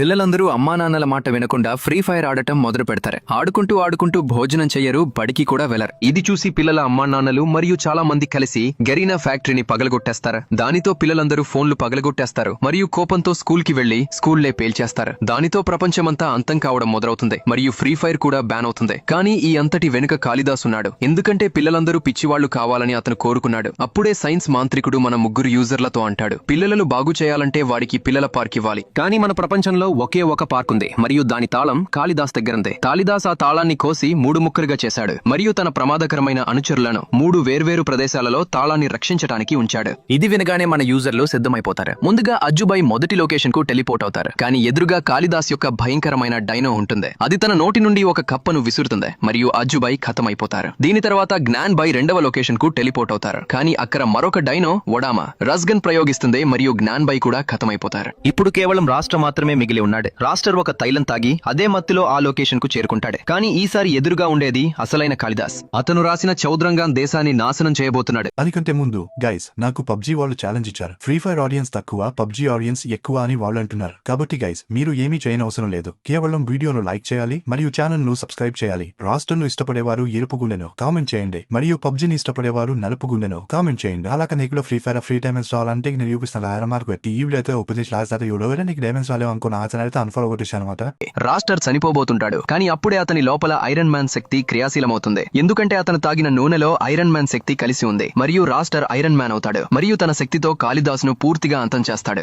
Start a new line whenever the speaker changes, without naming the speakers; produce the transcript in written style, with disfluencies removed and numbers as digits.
పిల్లలందరూ అమ్మా నాన్నల మాట వినకుండా ఫ్రీ ఫైర్ ఆడటం మొదలు పెడతారు. ఆడుకుంటూ భోజనం చెయ్యరు, బడికి కూడా వెళ్లరు. ఇది చూసి పిల్లల అమ్మా నాన్నలు మరియు చాలా మంది కలిసి గరీనా ఫ్యాక్టరీని పగలగొట్టేస్తారు. దానితో పిల్లలందరూ ఫోన్లు పగలగొట్టేస్తారు మరియు కోపంతో స్కూల్ కి వెళ్లి స్కూల్లే పేల్చేస్తారు. దానితో ప్రపంచమంతా అంతం కావడం మొదలవుతుంది మరియు ఫ్రీ ఫైర్ కూడా బ్యాన్ అవుతుంది. కానీ ఈ అంతటి వెనుక కాళిదాస్ ఉన్నాడు. ఎందుకంటే పిల్లలందరూ పిచ్చివాళ్లు కావాలని అతను కోరుకున్నాడు. అప్పుడే సైన్స్ మాంత్రికుడు మన ముగ్గురు యూజర్లతో అంటాడు, పిల్లలను బాగు చేయాలంటే వాడికి పిల్లల పార్క్ ఇవ్వాలి. కానీ మన ప్రపంచంలో ఒకే ఒక పార్క్ ఉంది మరియు దాని తాళం కాళిదాస్ దగ్గరుంది. కాళిదాస్ ఆ తాళాన్ని కోసి 3 ముక్కలుగా చేశాడు మరియు తన ప్రమాదకరమైన అనుచరులను 3 వేర్వేరు ప్రదేశాలలో తాళాన్ని రక్షించడానికి ఉంచాడు. ఇది వినగానే మన యూజర్లు సిద్ధమైపోతారు. ముందుగా అజ్జుబాయ్ మొదటి లొకేషన్ కు టెలిపోర్ట్ అవుతారు. కానీ ఎదురుగా కాళిదాస్ యొక్క భయంకరమైన డైనో ఉంటుంది. అది తన నోటి నుండి ఒక కప్పను విసురుతుంది మరియు అజ్జుబాయ్ ఖతమైపోతారు. దీని తర్వాత జ్ఞాన్ బాయ్ రెండవ లొకేషన్ కు టెలిపోర్ట్ అవుతారు. కానీ అక్కడ మరొక డైనో వడామా రస్గన్ ప్రయోగిస్తుంది మరియు జ్ఞాన్ బాయ్ కూడా ఖతమైపోతారు. ఇప్పుడు కేవలం రాష్ట్ర మాత్రమే మిగిలి ఉన్నాడు. రాస్టర్ ఒక తైలం తాగి అదే మత్తులో ఆ లొకేషన్ కు చేరుకుంటాడు. కానీ ఈసారి ఎదురుగా ఉండేది అసలైన కాళిదాస్. అతను రాసిన చౌద్రంగాన్ దేశాన్ని నాశనం చేయబోతున్నాడు.
దానికంటే ముందు గైస్, నాకు పబ్జీ వాళ్ళు ఛాలెంజ్ ఇచ్చారు. ఫ్రీ ఫైర్ ఆడియన్స్ తక్కువ, పబ్జీ ఆడియన్స్ ఎక్కువ అని వాళ్ళు అంటున్నారు. కాబట్టి గైస్, మీరు ఏమీ చేయనవసరం లేదు. కేవలం వీడియోను లైక్ చేయాలి మరియు ఛానల్ ను సబ్స్క్రైబ్ చేయాలి. రాస్టర్ ను ఇష్టపడేవారు ఎరుపు గుండెను కామెంట్ చేయండి మరియు పబ్జీని ఇష్టపడేవారు నలుపు గుండెను కామెంట్ చేయండి. అలాగే నీకు free fire free time install అంటే నేను చూపిస్తాను. మార్కు పెట్టి ఈ వీడియో అయితే ఉపదేశం లాస్ట్ ఎవరైనా నీకు డైమెన్స్ వాళ్ళు అనుకున్న అయితే అన్ఫాలో కొట్టేశాను అనమాట.
రాస్టర్ చనిపోబోతుంటాడు. కానీ అప్పుడే అతని లోపల ఐరన్ మ్యాన్ శక్తి క్రియాశీలమవుతుంది. ఎందుకంటే అతను తాగిన నూనెలో ఐరన్ మ్యాన్ శక్తి కలిసి ఉంది మరియు రాస్టర్ ఐరన్ మ్యాన్ అవుతాడు మరియు తన శక్తితో కాళిదాస్ ను పూర్తిగా అంతం చేస్తాడు.